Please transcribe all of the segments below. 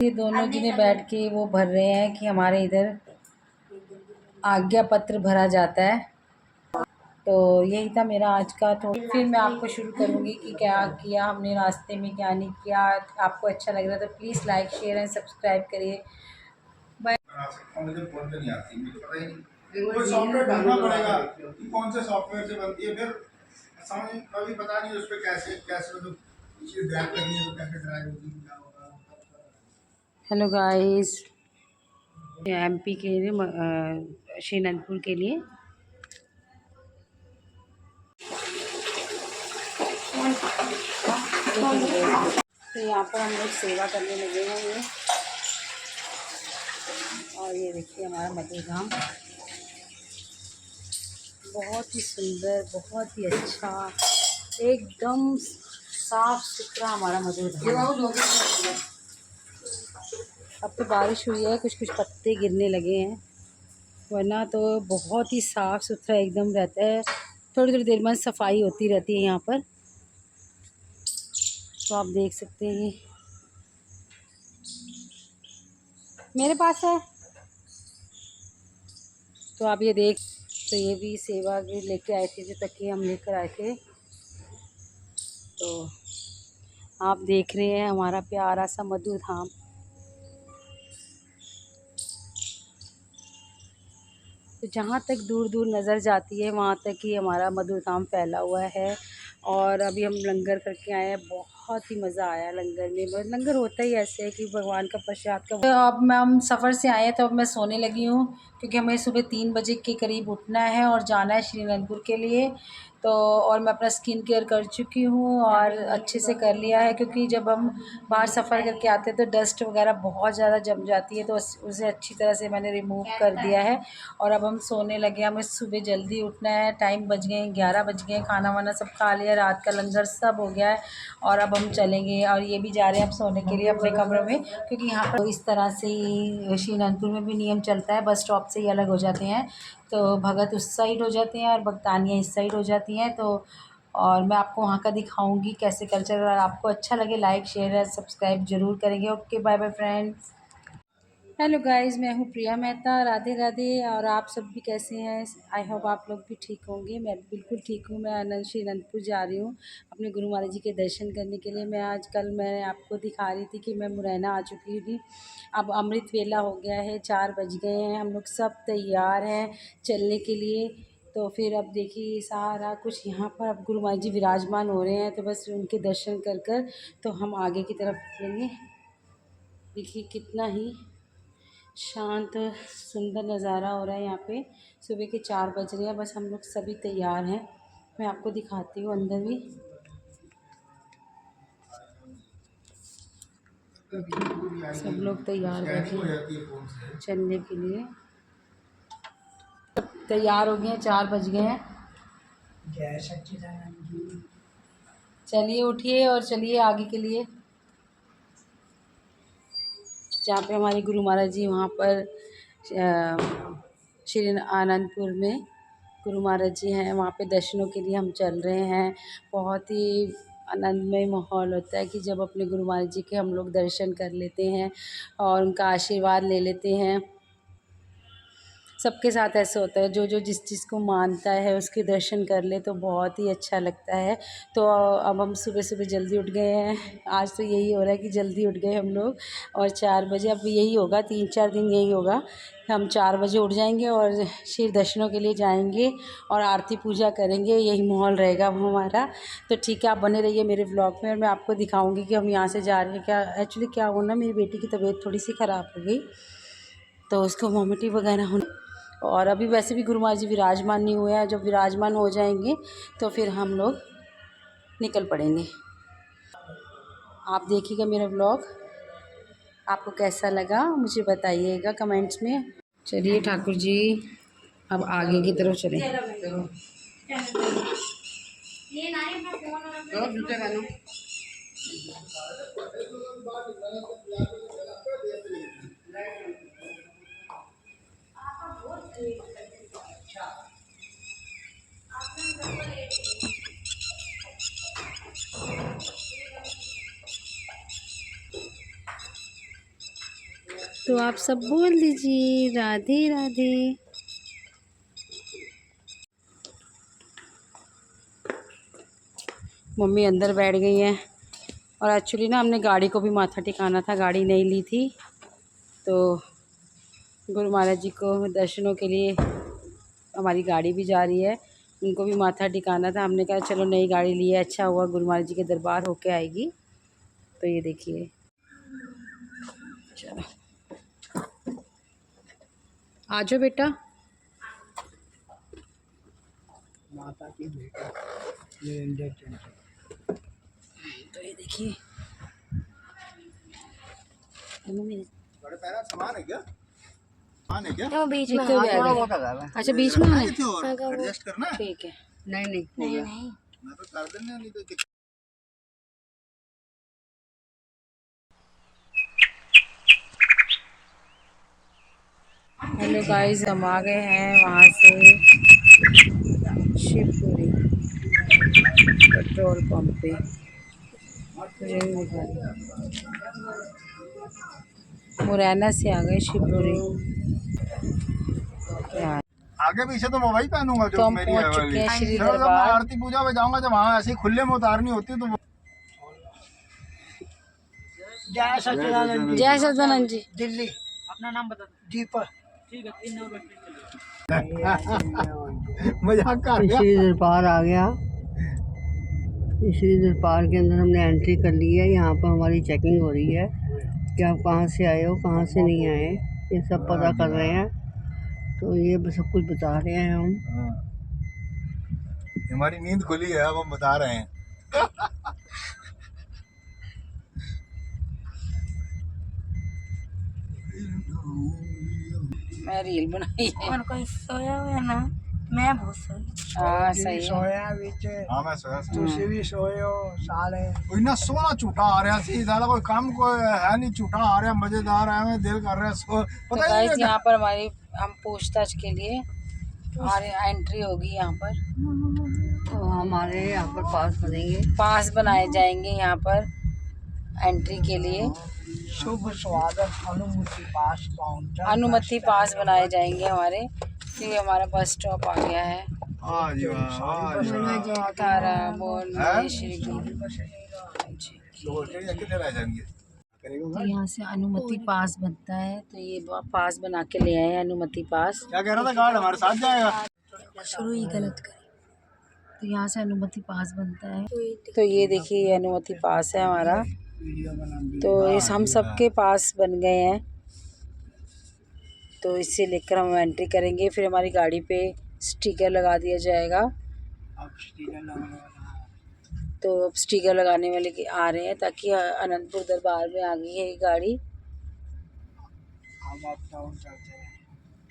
ये दोनों जने बैठ के वो भर रहे हैं कि हमारे इधर आज्ञा पत्र भरा जाता है। तो यही था मेरा आज का। तो फिर मैं आपको शुरू करूँगी कि क्या किया हमने रास्ते में, क्या नहीं किया। आपको अच्छा लग रहा है तो please like share and subscribe करिए। बाय। मुझे फोन पे नहीं आती, मुझे पता ही नहीं। कोई सॉफ्टवेयर ढूंढना पड़ेगा कि कौन से सॉफ्टवेयर से बनती है, फिर समझ कभी पता नहीं उस पर कैसे कैसे मतलब चीज़ ड्रैग करनी है तो कैसे ड्रैग होगी, क्या होगा। हेलो गाइस, एमपी के लिए श्री अनंतपुर के लिए तो यहाँ पर हम लोग सेवा करने लगे हैं ये। और ये देखिए हमारा मधु धाम बहुत ही सुंदर, बहुत ही अच्छा, एकदम साफ सुथरा हमारा मधु धाम। अब तो बारिश हुई है, कुछ कुछ पत्ते गिरने लगे हैं, वरना तो बहुत ही साफ़ सुथरा एकदम रहता है। थोड़ी थोड़ी देर में सफाई होती रहती है यहाँ पर। तो आप देख सकते हैं मेरे पास है। तो आप ये देख, तो ये भी सेवा के लेके आए थे, जो तकिए हम लेकर आए थे। तो आप देख रहे हैं हमारा प्यारा सा मधु धाम। तो जहाँ तक दूर दूर नज़र जाती है वहाँ तक ही हमारा मधु धाम फैला हुआ है। और अभी हम लंगर करके आए हैं, बहुत ही मज़ा आया लंगर में। लंगर होता ही ऐसे है कि भगवान का प्रसाद का। तो अब मैं हम सफ़र से आए हैं तो अब मैं सोने लगी हूँ, क्योंकि हमें सुबह 3 बजे के करीब उठना है और जाना है श्री अनंतपुर के लिए। तो और मैं अपना स्किन केयर कर चुकी हूँ और अच्छे से कर लिया है, क्योंकि जब हम बाहर सफ़र करके आते हैं तो डस्ट वगैरह बहुत ज़्यादा जम जाती है, तो उसे अच्छी तरह से मैंने रिमूव कर दिया है। और अब हम सोने लगे। हमें सुबह जल्दी उठना है, टाइम बज गए 11 बज गए, खाना वाना सब खा लिया, रात का लंगर सब हो गया है। और अब हम चलेंगे, और ये भी जा रहे हैं अब सोने के लिए अपने कमरे में, क्योंकि यहाँ पर इस तरह से ही श्री अनंतपुर में भी नियम चलता है, बस स्टॉप से ही अलग हो जाते हैं। तो भगत उस साइड हो जाते हैं और भक्तानियाँ इस साइड हो जाती हैं। तो और मैं आपको वहाँ का दिखाऊंगी कैसे कल्चर। और आपको अच्छा लगे लाइक शेयर और सब्सक्राइब ज़रूर करेंगे। Okay, bye bye friends. Hello guys, मैं हूँ प्रिया मेहता। राधे राधे। और आप सब भी कैसे हैं? आई होप आप लोग भी ठीक होंगे। मैं भी बिल्कुल ठीक हूँ। मैं श्री अनंतपुर जा रही हूँ अपने गुरु महाराज जी के दर्शन करने के लिए। मैं आजकल मैं आपको दिखा रही थी कि मैं मुरैना आ चुकी थी। अब अमृत वेला हो गया है, 4 बज गए हैं, हम लोग सब तैयार हैं चलने के लिए। तो फिर अब देखिए सारा कुछ यहाँ पर अब गुरु महाराज जी विराजमान हो रहे हैं, तो बस उनके दर्शन कर कर तो हम आगे की तरफ निकलेंगे। देखिए कितना ही शांत सुंदर नज़ारा हो रहा है यहाँ पे। सुबह के 4 बज रहे हैं, बस हम लोग सभी तैयार हैं। मैं आपको दिखाती हूँ अंदर भी। सब लोग तैयार बैठे हैं चलने के लिए। तैयार हो गए हैं, 4 बज गए हैं। चलिए उठिए और चलिए आगे के लिए। जहाँ पे हमारे गुरु महाराज जी, वहाँ पर श्री आनंदपुर में गुरु महाराज जी हैं, वहाँ पे दर्शनों के लिए हम चल रहे हैं। बहुत ही आनंदमय माहौल होता है कि जब अपने गुरु महाराज जी के हम लोग दर्शन कर लेते हैं और उनका आशीर्वाद ले लेते हैं। सबके साथ ऐसे होता है, जो जो जिस चीज़ को मानता है उसके दर्शन कर ले तो बहुत ही अच्छा लगता है। तो अब हम सुबह सुबह जल्दी उठ गए हैं। आज तो यही हो रहा है कि जल्दी उठ गए हम लोग, और 4 बजे अब यही होगा, 3-4 दिन यही होगा। हम 4 बजे उठ जाएंगे और शिव दर्शनों के लिए जाएंगे और आरती पूजा करेंगे। यही माहौल रहेगा हमारा। तो ठीक है, आप बने रहिए मेरे ब्लॉग में और मैं आपको दिखाऊँगी कि हम यहाँ से जा रहे हैं। क्या एक्चुअली क्या हुआ ना, मेरी बेटी की तबीयत थोड़ी सी ख़राब हो गई, तो उसको वॉमिटिंग वगैरह होने। और अभी वैसे भी गुरु महाराज जी विराजमान नहीं हुए हैं। जब विराजमान हो जाएंगे तो फिर हम लोग निकल पड़ेंगे। आप देखिएगा मेरा ब्लॉग, आपको कैसा लगा मुझे बताइएगा कमेंट्स में। चलिए ठाकुर जी, अब आगे की तरफ चलें। तो आप सब बोल दीजिए राधे राधे। मम्मी अंदर बैठ गई हैं और एक्चुअली ना हमने गाड़ी को भी माथा टिकाना था, गाड़ी नहीं ली थी, तो गुरु महाराज जी को दर्शनों के लिए हमारी गाड़ी भी जा रही है, उनको भी माथा टिकाना था। हमने कहा चलो नई गाड़ी ली है, अच्छा हुआ गुरु महाराज जी के दरबार होके आएगी। तो ये देखिए, चलो आ जाओ बेटा। माता की बेटा तो ये देखिए, बड़े पैरा सामान है क्या? सामान है क्या? वो बीच में अच्छा बीच में है, एडजस्ट करना है? ठीक है। नहीं नहीं मैं तो कर देना, नहीं तो हेलो गाइस, हम आ गए हैं वहाँ से शिवपुरी पेट्रोल पंप पे। मुरैना से आ गए शिवपुरी। आगे पीछे तो मैं वही पहनूंगा जो तो हम मेरी पहुँच है चुके वाली। हैं श्री जब मैं दरबार। आरती पूजा में जाऊंगा, जब वहाँ ऐसे खुले में उतारनी होती है तो जय सच्चिदानंद जय सदानंद जी। दिल्ली। अपना नाम बता दो। दीपक। ठीक है, 3 नंबर। मजाक कर रहा। श्री दरबार आ गया। श्री दरबार के अंदर हमने एंट्री कर ली है। यहाँ पर हमारी चेकिंग हो रही है कि आप कहाँ से आए हो, कहाँ से नहीं आए, ये सब पता कर रहे हैं। तो ये सब कुछ बता रहे हैं हम। हमारी नींद खुली है, अब हम बता रहे हैं। मैं रील बनाई है और कोई सोया हुआ है ना, मैं बहुत सोई। हाँ सही है। सोया बीच हाँ मैं सोया तुसी भी सोए हो साले। कोई ना सोना झूठा आ रहा सी, ज्यादा कोई काम कोई है नहीं, झूठा आ रहा मजेदार है, हमें दिल कर रहा है सो तो पता ही गाइस नहीं। यहाँ पर हमारी हम पूछताछ के लिए हमारी एंट्री होगी यहाँ पर। तो हमारे यहाँ पर पास बनेंगे, पास बनाए जाएंगे यहाँ पर एंट्री के लिए। शुभ स्वागत अनुमति पास काउंटर। अनुमति पास बनाए जाएंगे हमारे, क्योंकि हमारा बस स्टॉप आ गया है। आज तारा बोल हैं? श्री गुरु। कितने रह जाएंगे? तो यहाँ से अनुमति पास बनता है, तो ये पास बना के ले आए हैं अनुमति पास। क्या कह रहा था, गार्ड हमारे साथ जाएगा? शुरू ही गलत करें। तो यहाँ से अनुमति पास बनता है। तो ये देखिए, ये अनुमति पास है हमारा। तो इस हम सबके पास बन गए हैं, तो इसे लेकर हम एंट्री करेंगे। फिर हमारी गाड़ी पे स्टिकर लगा दिया जाएगा। तो अब स्टिकर लगाने वाले के आ रहे हैं, ताकि अनंतपुर दरबार में आ गई है ये गाड़ी।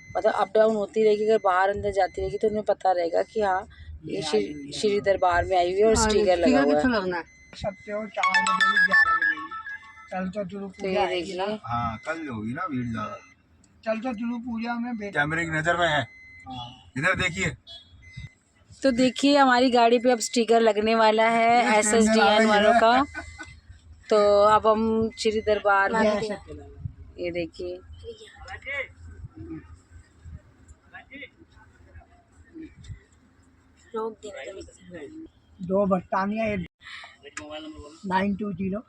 मतलब अप डाउन होती रहेगी, अगर बाहर अंदर जाती रहेगी तो उन्हें पता रहेगा कि हाँ ये श्री दरबार में आई हुई है और स्टिकर लगा हुआ है। तो ये देखिए, हाँ कल होगी ना भीड़ ज्यादा। चल तो चलो पूजा में कैमरे की नजर में है, इधर देखिए। तो देखिए हमारी गाड़ी पे अब स्टिकर लगने वाला है SSDN वालों का। तो अब हम श्री दरबार में, ये देखिए दो बट्टानियाँ 920।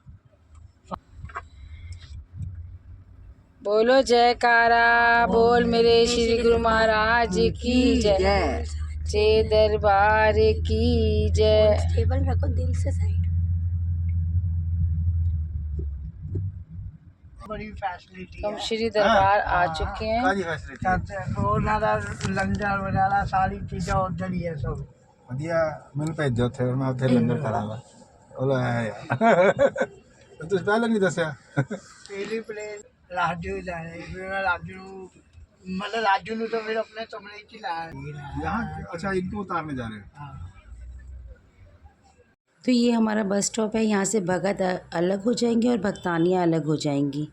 बोलो जयकारा बोल मेरे श्री गुरु महाराज की जय, जय दरबार की जय। टेबल रखो दिल से साइड। बड़ी फैसिलिटी हम श्री दरबार आ चुके हैं। लंगर वगैरह सारी चीजें उधर ही है सब। ਵਧੀਆ ਮੈਨੂੰ ਭੇਜੋ ਉੱਥੇ, ਮੈਂ ਉੱਥੇ ਲੰਗਰ ਕਰਾਂਗਾ। ਉਹ ਆਇਆ ਯਾਰ ਤੁਸੀਂ ਪਹਿਲਾਂ ਨਹੀਂ ਦੱਸਿਆ। पहली प्लेस राजू जा रहे हैं, राजू मतलब राजू ने तो फिर अपने कमरे की लाया। यहाँ अच्छा इनको उतारने जा रहे हैं। तो ये हमारा बस स्टॉप है। यहाँ से भगत अलग हो जाएंगे और भक्तानियाँ अलग हो जाएंगी।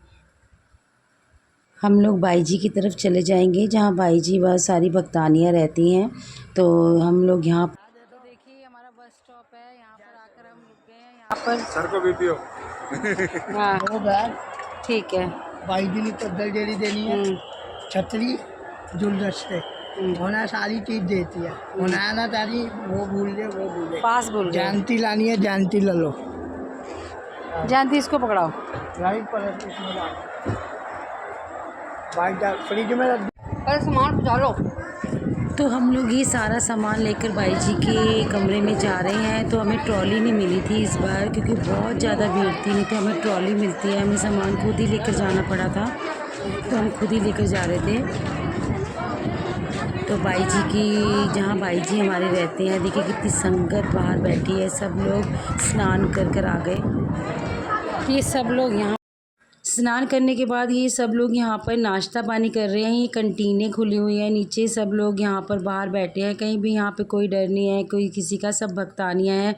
हम लोग बाई जी की तरफ चले जाएंगे, जहाँ बाई जी वह सारी भक्तानियाँ रहती हैं। तो हम लोग यहाँ तो देखिए हमारा बस स्टॉप है, यहाँ पर आकर हम रुक गए हैं। यहाँ पर सर को बीपी हो। हाँ ठीक है। भाई जी ने चद्दर जेड़ी देनी है, छतरी, गुलदस्ते, होना सारी चीज देती है। होना ना तारी वो भूल गए पास भूल गए। जानती लानी है, जानती ले लो। जानती इसको पकड़ाओ। राइट पर इसमें डाल। भाई फ्रिज में रख अरे सामान डालो। तो हम लोग ये सारा सामान लेकर भाई जी के कमरे में जा रहे हैं। तो हमें ट्रॉली नहीं मिली थी इस बार, क्योंकि बहुत ज़्यादा भीड़ थी, नहीं तो हमें ट्रॉली मिलती है। हमें सामान खुद ही लेकर जाना पड़ा था, तो हम खुद ही लेकर जा रहे थे। तो भाई जी की जहाँ भाई जी हमारे रहते हैं, देखिए कितनी संगत बाहर बैठी है। सब लोग स्नान कर कर आ गए। ये सब लोग यहाँ स्नान करने के बाद ये सब लोग यहाँ पर नाश्ता पानी कर रहे हैं। ये कंटीनें खुली हुई हैं नीचे, सब लोग यहाँ पर बाहर बैठे हैं। कहीं भी यहाँ पे कोई डर नहीं है कोई किसी का, सब भक्तानियाँ हैं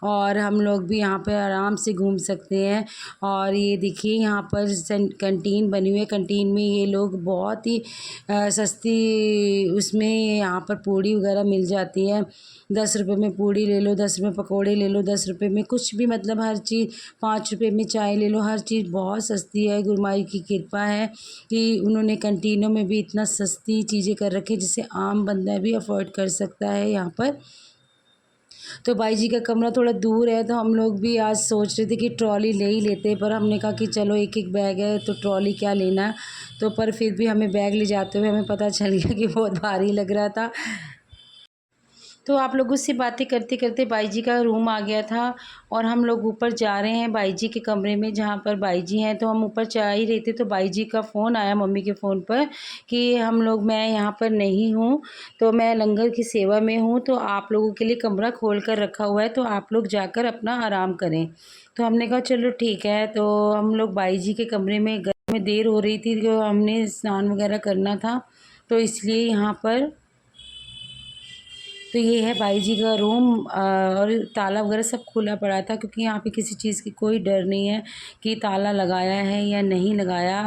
और हम लोग भी यहाँ पर आराम से घूम सकते हैं। और ये देखिए यहाँ पर कंटीन बनी हुई है। कंटीन में ये लोग बहुत ही सस्ती उसमें यहाँ पर पूड़ी वगैरह मिल जाती है। 10 रुपये में पूड़ी ले लो, 10 रुपये पकौड़े ले लो, 10 रुपये में कुछ भी, मतलब हर चीज़, 5 रुपये में चाय ले लो, हर चीज़ बहुत सस्ती है। गुरुमाई की कृपा है कि उन्होंने कंटीनों में भी इतना सस्ती चीज़ें कर रखी है जिसे आम बंदा भी अफोर्ड कर सकता है यहाँ पर। तो भाई जी का कमरा थोड़ा दूर है, तो हम लोग भी आज सोच रहे थे कि ट्रॉली ले ही लेते, पर हमने कहा कि चलो एक एक बैग है तो ट्रॉली क्या लेना। तो पर फिर भी हमें बैग ले जाते हुए हमें पता चल गया कि बहुत भारी लग रहा था। तो आप लोगों से बातें करते करते भाई जी का रूम आ गया था और हम लोग ऊपर जा रहे हैं भाई जी के कमरे में जहाँ पर भाई जी हैं। तो हम ऊपर जा ही रहे थे तो भाई जी का फ़ोन आया मम्मी के फ़ोन पर कि मैं यहाँ पर नहीं हूँ, तो मैं लंगर की सेवा में हूँ, तो आप लोगों के लिए कमरा खोल कर रखा हुआ है, तो आप लोग जाकर अपना आराम करें। तो हमने कहा चलो ठीक है। तो हम लोग भाई जी के कमरे में गए, में देर हो रही थी, तो हमने स्नान वगैरह करना था, तो इसलिए यहाँ पर, तो ये है भाई जी का रूम और ताला वगैरह सब खुला पड़ा था, क्योंकि यहाँ पे किसी चीज़ की कोई डर नहीं है कि ताला लगाया है या नहीं लगाया।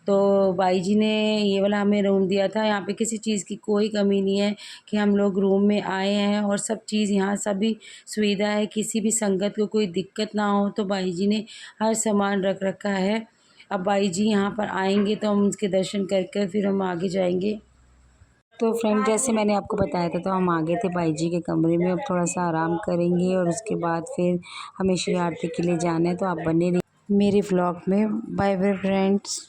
तो भाई जी ने ये वाला हमें रूम दिया था, यहाँ पे किसी चीज़ की कोई कमी नहीं है कि हम लोग रूम में आए हैं, और सब चीज़ यहाँ सभी सुविधा है, किसी भी संगत को कोई दिक्कत ना हो। तो भाई जी ने हर सामान रख रखा है। अब भाई जी यहाँ पर आएंगे तो हम उसके दर्शन करके फिर हम आगे जाएंगे। तो फ्रेंड, जैसे मैंने आपको बताया था, तो हम आ गए थे भाई जी के कमरे में। अब थोड़ा सा आराम करेंगे और उसके बाद फिर हमें श्री आरती के लिए जाना है। तो आप बने रहिए मेरे व्लॉग में। Bye bye friends.